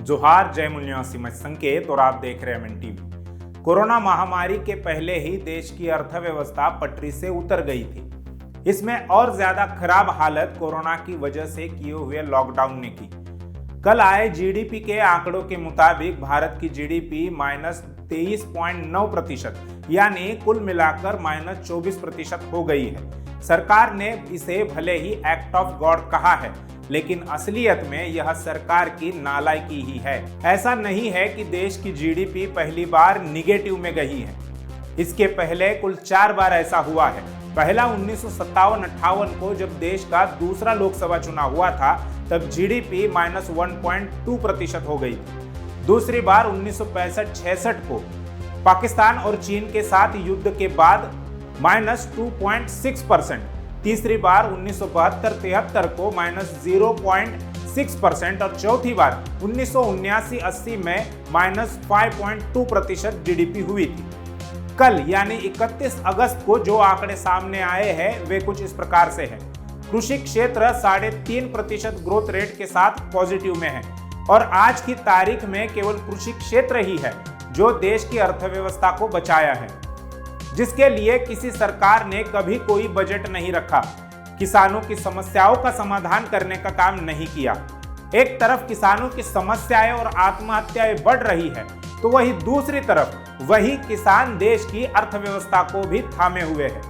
जोहार, जय मुनियासी मच संकेत और आप देख रहे हैं एमएन टीवी। कोरोना महामारी के पहले ही देश की अर्थव्यवस्था पटरी से उतर गई थी। इसमें और ज्यादा खराब हालत कोरोना की वजह से किए हुए लॉकडाउन ने की। कल आए जीडीपी के आंकड़ों के मुताबिक भारत की जीडीपी -23.9% यानी कुल मिलाकर -24% हो गई है। सरकार ने इसे भले ही एक्ट ऑफ गॉड कहा है, लेकिन असलियत में यह सरकार की नालायकी ही है। ऐसा नहीं है कि देश की जीडीपी पहली बार निगेटिव में गई है। इसके पहले कुल 4 बार ऐसा हुआ है। पहला 1957-58 को जब देश का दूसरा लोकसभा चुनाव हुआ था, तब जीडीपी -1.2% हो गई थी। दूसरी बार 1965-66 को पाकिस्तान और चीन के साथ युद्ध के बाद -2.6%। तीसरी बार 1972-73 को -0.6% और चौथी बार 1979-80 में -5.2% जीडीपी हुई थी। कल यानी 31 अगस्त को जो आंकड़े सामने आए हैं वे कुछ इस प्रकार से हैं। कृषि क्षेत्र 3.5% ग्रोथ रेट के साथ पॉजिटिव में है और आज की तारीख में केवल कृषि क्षेत्र ही है जो देश की अर्थव्यवस्था को बचाया है, जिसके लिए किसी सरकार ने कभी कोई बजट नहीं रखा। किसानों की समस्याओं का समाधान करने का काम नहीं किया। एक तरफ किसानों की समस्याएं और आत्महत्याएं बढ़ रही है, तो वही दूसरी तरफ वही किसान देश की अर्थव्यवस्था को भी थामे हुए है।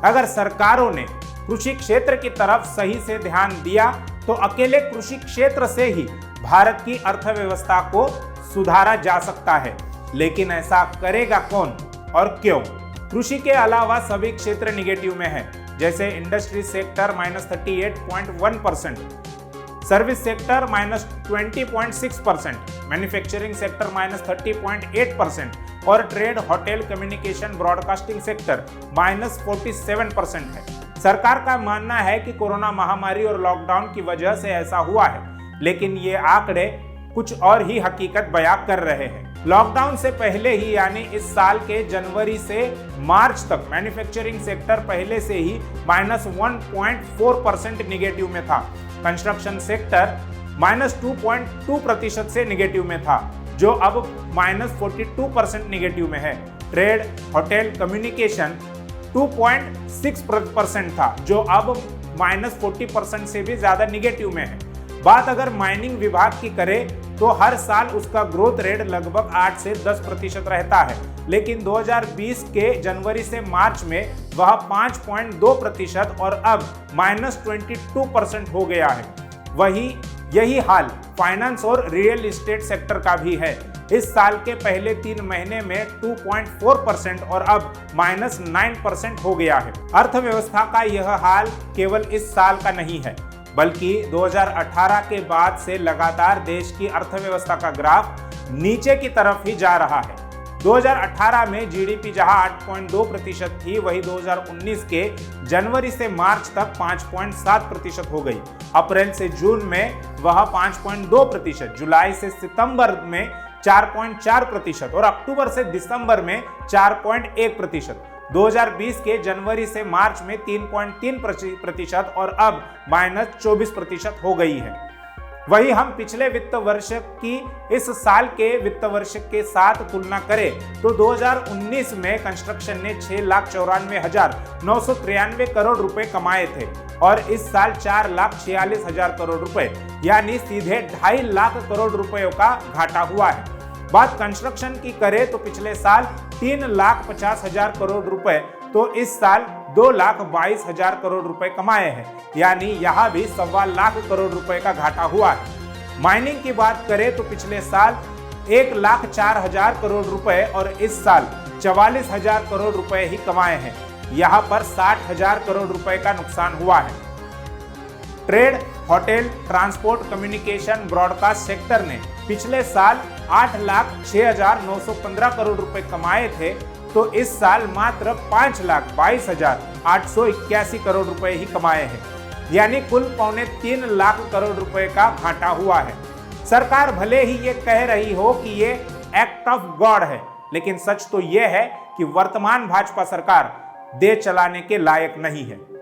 अगर सरकारों ने कृषि क्षेत्र की तरफ सही से ध्यान दिया तो अकेले कृषि क्षेत्र से ही भारत की अर्थव्यवस्था को सुधारा जा सकता है। लेकिन ऐसा करेगा कौन और क्यों? कृषि के अलावा सभी क्षेत्र निगेटिव में है, जैसे industry sector -38.1%, service sector -20.6%, manufacturing sector -30.8% और trade, hotel, communication, broadcasting sector -47% है। सरकार का मानना है कि कोरोना महामारी और लॉकडाउन की वजह से ऐसा हुआ है, लेकिन ये आंकड़े कुछ और ही हकीकत बयां कर रहे हैं। लॉकडाउन से पहले ही यानी इस साल के जनवरी से मार्च तक मैन्युफैक्चरिंग सेक्टर पहले से ही -1.4% निगेटिव में था। कंस्ट्रक्शन सेक्टर -2.2% से निगेटिव में था, जो अब -42% निगेटिव में है। ट्रेड, होटल, कम्युनिकेशन 2.6% था, जो अब -40% से भी ज्यादा निगेटिव में है। बात अगर माइनिंग विभाग की करें तो हर साल उसका ग्रोथ रेट लगभग 8 से 10% रहता है, लेकिन 2020 के जनवरी से मार्च में वह 5.2% और अब -22% हो गया है। यही हाल फाइनेंस और रियल एस्टेट सेक्टर का भी है। इस साल के पहले 3 महीने में 2.4% और अब -9% हो गया है। अर्थव्यवस्था का यह हाल केवल इस साल का नहीं है, बल्कि 2018 के बाद से लगातार देश की अर्थव्यवस्था का ग्राफ नीचे की तरफ ही जा रहा है। 2018 में जीडीपी जहां 8.2% थी, वही 2019 के जनवरी से मार्च तक 5.7% हो गई। अप्रैल से जून में वह 5.2%, जुलाई से सितंबर में 4.4% और अक्टूबर से दिसंबर में 4.1%। 2020 के जनवरी से मार्च में 3.3% और अब -24% हो गई है। वही हम पिछले वित्त वर्ष की इस साल के वित्त वर्ष के साथ तुलना करें तो 2019 में कंस्ट्रक्शन ने 6,94,993 करोड़ रुपए कमाए थे और इस साल 4,46,000 करोड़ रुपए यानी सीधे 2.5 लाख करोड़ रुपयों का घाटा हुआ है। बात कंस्ट्रक्शन की करें तो पिछले साल 3,50,000 करोड़ रुपए, तो इस साल 2,22,000 करोड़ रुपए कमाए हैं, यानी यहाँ भी 1.25 लाख करोड़ रुपए का घाटा हुआ है। माइनिंग की बात करें तो पिछले साल 1,04,000 करोड़ रुपए और इस साल 44,000 करोड़ रुपए ही कमाए हैं। यहाँ पर 60,000 करोड़ रुपए का नुकसान हुआ है। Trade, hotel, transport, communication, broadcast sector ने पिछले साल 8,06,915 करोड़ रुपए कमाए थे, तो इस साल मात्र 5,22,881 करोड़ रुपए ही कमाए हैं, यानी कुल 2.25 लाख करोड़ रुपए का घाटा हुआ है। सरकार भले ही ये कह रही हो कि ये एक्ट ऑफ गॉड है, लेकिन सच तो ये है कि वर्तमान भाजपा सरकार देश चलाने के लायक नहीं है।